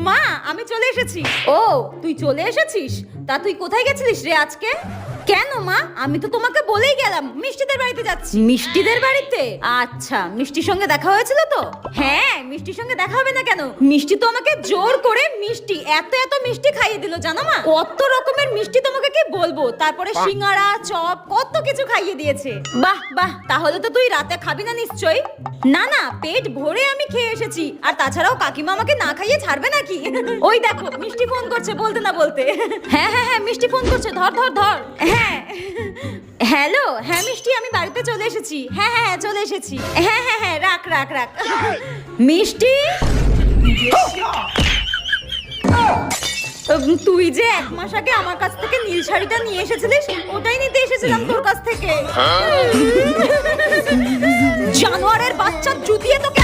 মা আমি চলে এসেছি। ও তুই চলে এসেছিস? তা তুই কোথায় গেছিলিস রে আজকে? কেন মা, আমি তো তোমাকে বলেই গেলাম মিষ্টিদের বাড়িতে যাচ্ছি। মিষ্টিদের বাড়িতে? আচ্ছা, মিষ্টির সঙ্গে দেখা হয়েছিল তো? হ্যাঁ, মিষ্টির সঙ্গে দেখা হবে না কেন? মিষ্টি তো আমাকে জোর করে মিষ্টি এত এত মিষ্টি খাইয়ে দিল জানো মা। কত রকমের মিষ্টি তোমাকে কি বলবো, তারপরে সিঙ্গারা চপ কত কিছু খাইয়ে দিয়েছে। বাহ বাহ, তাহলে তো তুই রাতে খাবি না নিশ্চয়ই? না না, পেট ভরে আমি খেয়ে এসেছি। আর তাছাড়াও কাকিমা আমাকে না খাইয়ে ছাড়বে নাকি? ওই দেখো মিষ্টি ফোন করছে বলতে না বলতে। হ্যাঁ হ্যাঁ হ্যাঁ, মিষ্টি ফোন করছে, ধর ধর ধর। হ্যাঁ হ্যালো, হ্যাঁ মিষ্টি আমি বাড়িতে চলে এসেছি। হ্যাঁ হ্যাঁ হ্যাঁ চলে এসেছি। হ্যাঁ হ্যাঁ হ্যাঁ, রাখ রাখ রাখ। মিষ্টি, তুই যে 1 মাস আগে আমার কাছ থেকে নীল শাড়িটা নিয়ে এসেছিলিস, ওটাই নিতে এসেছিলাম তোর কাছ থেকে। জানোয়ারের বাচ্চা জুতিয়ে তোকে